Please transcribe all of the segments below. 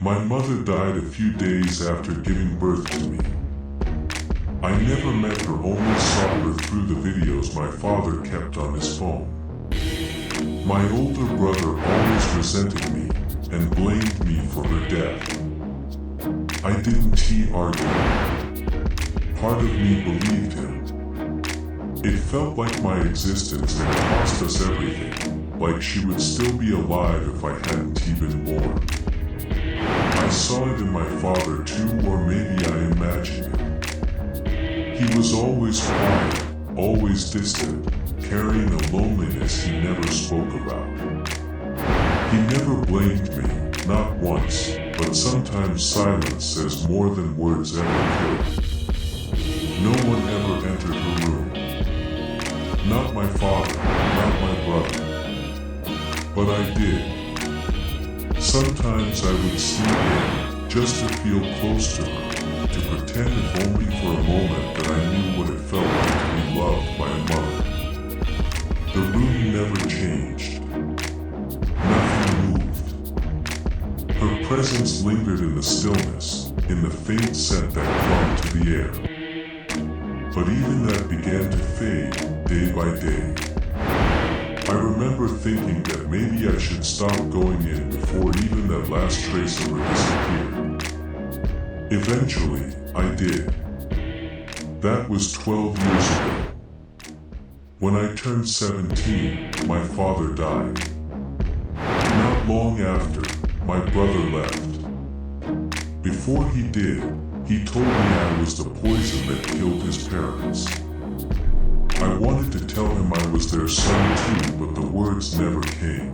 My mother died a few days after giving birth to me. I never met her, only saw her through the videos my father kept on his phone. My older brother always resented me and blamed me for her death. I didn't argue. Part of me believed him. It felt like my existence had cost us everything, like she would still be alive if I hadn't been born. I saw it in my father too, or maybe I imagined it. He was always quiet, always distant, carrying a loneliness he never spoke about. He never blamed me, not once, but sometimes silence says more than words ever could. No one ever entered her room. Not my father, not my brother. But I did. Sometimes I would sneak in, just to feel close to her, to pretend if only for a moment that I knew what it felt like to be loved by a mother. The room never changed. Nothing moved. Her presence lingered in the stillness, in the faint scent that clung to the air. But even that began to fade, day by day. I remember thinking that maybe I should stop going in before even that last trace of her disappeared. Eventually, I did. That was 12 years ago. When I turned 17, my father died. Not long after, my brother left. Before he did, he told me I was the poison that killed his parents. I wanted to tell him I was their son too, but the words never came.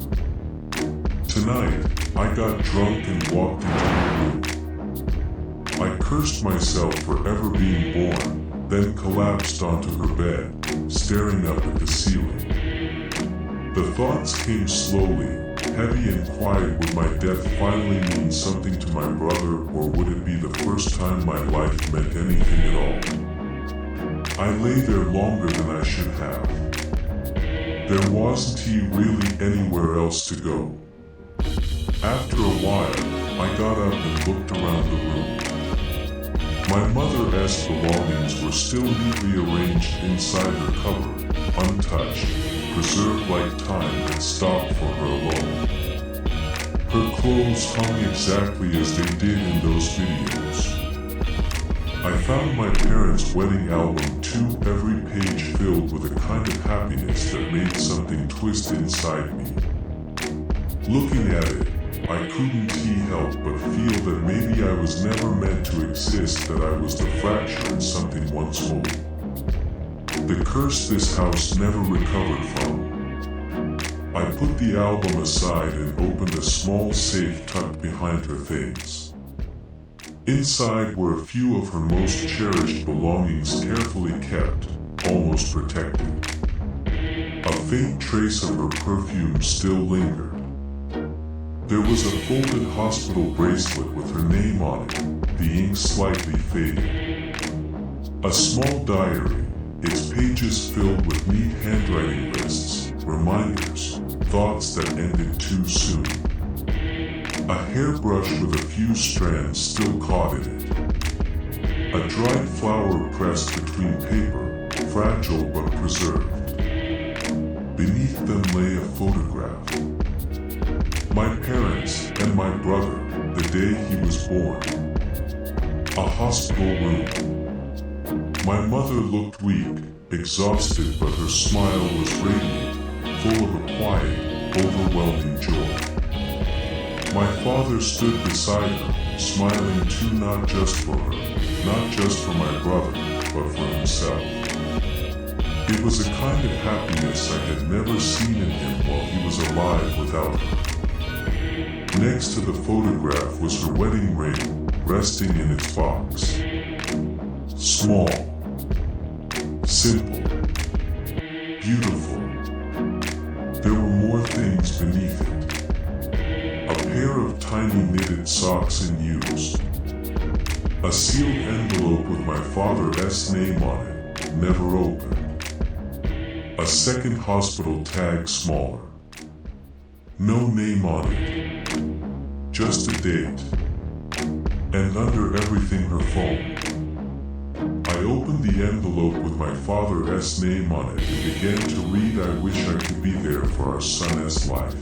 Tonight, I got drunk and walked into her room. I cursed myself for ever being born, then collapsed onto her bed, staring up at the ceiling. The thoughts came slowly, heavy and quiet. Would my death finally mean something to my brother, or would it be the first time my life meant anything at all? I lay there longer than I should have. There wasn't really anywhere else to go. After a while, I got up and looked around the room. My mother's belongings were still neatly arranged inside her cupboard, untouched, preserved like time had stopped for her alone. Her clothes hung exactly as they did in those videos. I found my parents' wedding album too, every page filled with a kind of happiness that made something twist inside me. Looking at it, I couldn't help but feel that maybe I was never meant to exist, that I was the fracture in something once whole. The curse this house never recovered from. I put the album aside and opened a small safe tucked behind her things. Inside were a few of her most cherished belongings, carefully kept, almost protected. A faint trace of her perfume still lingered. There was a folded hospital bracelet with her name on it, the ink slightly faded. A small diary, its pages filled with neat handwriting lists, reminders, thoughts that ended too soon. A hairbrush with a few strands still caught in it. A dried flower pressed between paper, fragile but preserved. Beneath them lay a photograph. My parents and my brother, the day he was born. A hospital room. My mother looked weak, exhausted, but her smile was radiant, full of a quiet, overwhelming joy. My father stood beside her, smiling too, not just for her, not just for my brother, but for himself. It was a kind of happiness I had never seen in him while he was alive without her. Next to the photograph was her wedding ring, resting in its box. Small, simple, beautiful. There were more things beneath it. A pair of tiny knitted socks in use. A sealed envelope with my father's name on it, never opened. A second hospital tag, smaller. No name on it. Just a date, and under everything her phone. I opened the envelope with my father's name on it and began to read, "I wish I could be there for our son's life.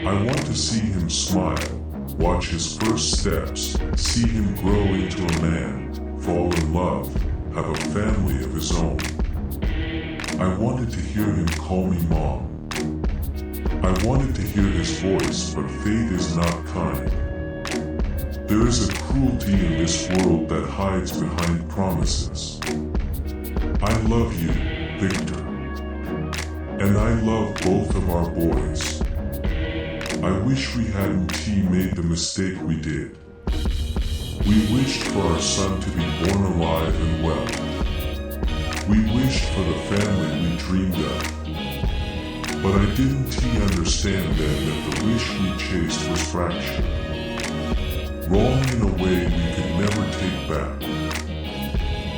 I want to see him smile, watch his first steps, see him grow into a man, fall in love, have a family of his own. I wanted to hear him call me mom. I wanted to hear his voice, but fate is not kind. There is a cruelty in this world that hides behind promises. I love you, Victor. And I love both of our boys. I wish we hadn't made the mistake we did. We wished for our son to be born alive and well. We wished for the family we dreamed of. But I didn't understand then that the wish we chased was fractured. Wrong in a way we could never take back.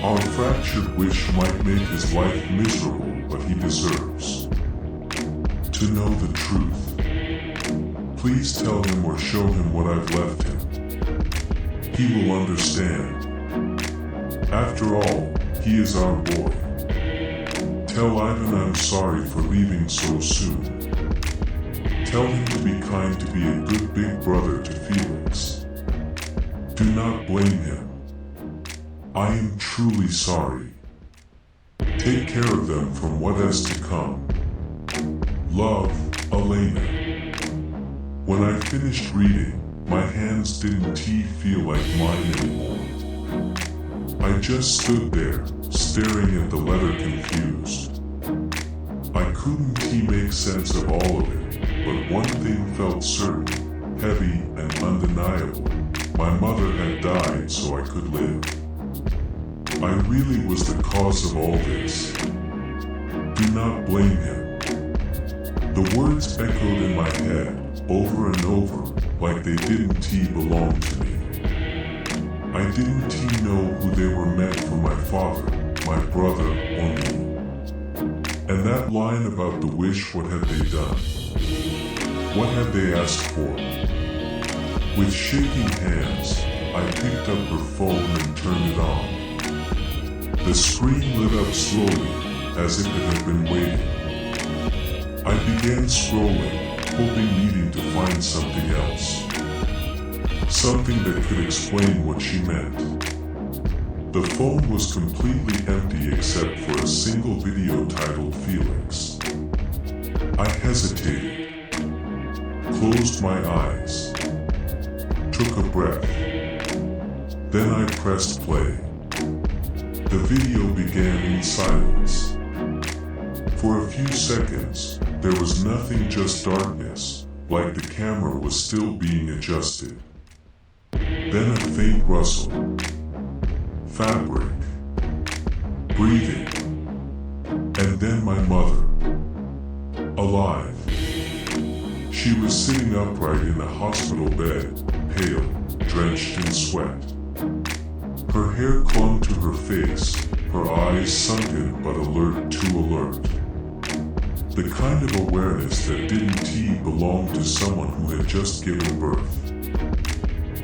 Our fractured wish might make his life miserable, but he deserves to know the truth. Please tell him or show him what I've left him. He will understand. After all, he is our boy. Tell Ivan I'm sorry for leaving so soon. Tell him to be kind, to be a good big brother to Felix. Do not blame him. I am truly sorry. Take care of them from what is to come. Love, Elena." When I finished reading, my hands didn't feel like mine anymore. I just stood there, staring at the letter confused. I couldn't make sense of all of it, but one thing felt certain, heavy and undeniable. My mother had died so I could live. I really was the cause of all this. Do not blame him. The words echoed in my head, over and over, like they didn't belong to me. I didn't know who they were meant for, my father, my brother, or me. And that line about the wish, what had they done? What had they asked for? With shaking hands, I picked up her phone and turned it on. The screen lit up slowly, as if it had been waiting. I began scrolling, hoping, needing to find something else. Something that could explain what she meant. The phone was completely empty except for a single video titled Felix. I hesitated, closed my eyes, took a breath. Then I pressed play. The video began in silence. For a few seconds, there was nothing, just darkness, like the camera was still being adjusted. Then a faint rustle. Fabric. Breathing. And then my mother. Alive. She was sitting upright in a hospital bed, pale, drenched in sweat. Her hair clung to her face, her eyes sunken but alert, too alert. The kind of awareness that didn't belong to someone who had just given birth.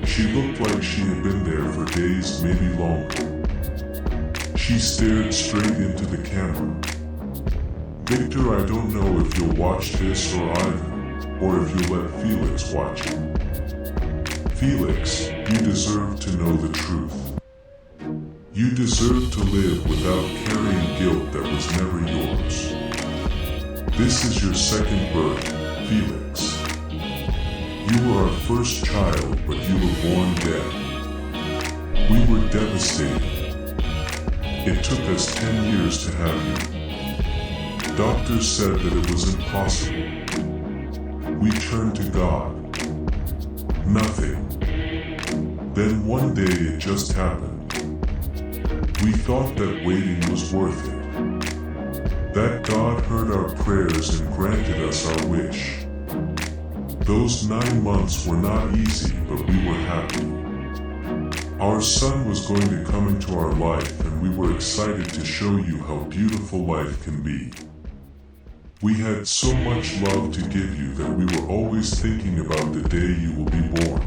She looked like she had been there for days, maybe longer. She stared straight into the camera. Victor, I don't know if you'll watch this or Ivan, or if you'll let Felix watch it. Felix, you deserve to know the truth. You deserve to live without carrying guilt that was never yours. This is your second birth, Felix. You were our first child, but you were born dead. We were devastated. It took us 10 years to have you. Doctors said that it was impossible. We turned to God. Nothing. Then one day it just happened. We thought that waiting was worth it. That God heard our prayers and granted us our wish. Those 9 months were not easy, but we were happy. Our son was going to come into our life, and we were excited to show you how beautiful life can be. We had so much love to give you that we were always thinking about the day you will be born.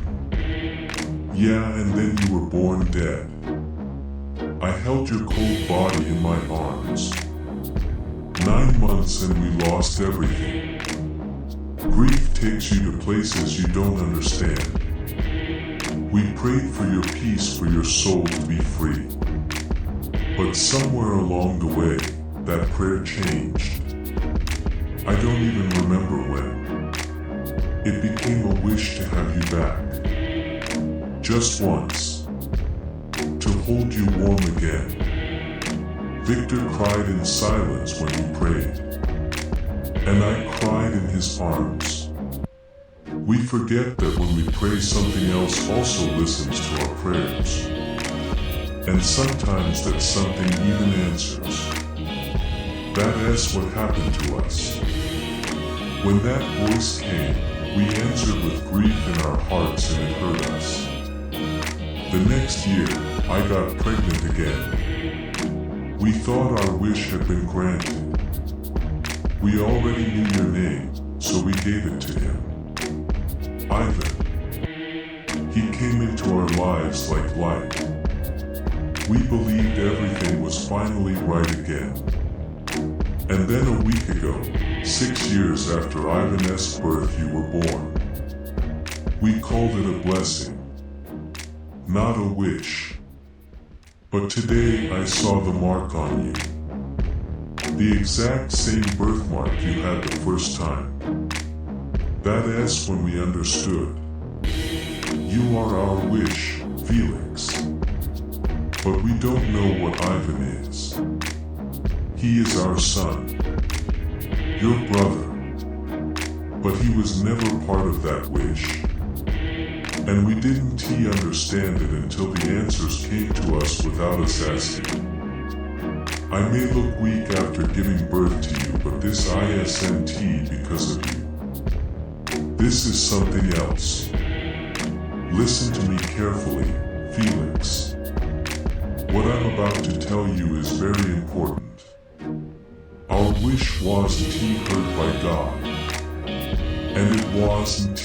Yeah, and then you were born dead. I held your cold body in my arms. 9 months and we lost everything. Grief takes you to places you don't understand. We prayed for your peace, for your soul to be free. But somewhere along the way, that prayer changed. I don't even remember when. It became a wish to have you back. Just once. To hold you warm again. Victor cried in silence when you prayed. And I cried in his arms. We forget that when we pray, something else also listens to our prayers. And sometimes that something even answers. That is what happened to us. When that voice came, we answered with grief in our hearts and it hurt us. The next year, I got pregnant again. We thought our wish had been granted. We already knew your name, so we gave it to him. Ivan. He came into our lives like light. We believed everything was finally right again. And then a week ago, 6 years after Ivan's birth, you were born. We called it a blessing, not a wish. But today I saw the mark on you. The exact same birthmark you had the first time. That is when we understood. You are our wish, Felix. But we don't know what Ivan is. He is our son. Your brother. But he was never part of that wish. And we didn't understand it until the answers came to us without us asking. I may look weak after giving birth to you, but this isn't because of you. This is something else. Listen to me carefully, Felix. What I'm about to tell you is very important. Our wish wasn't heard by God. And it wasn't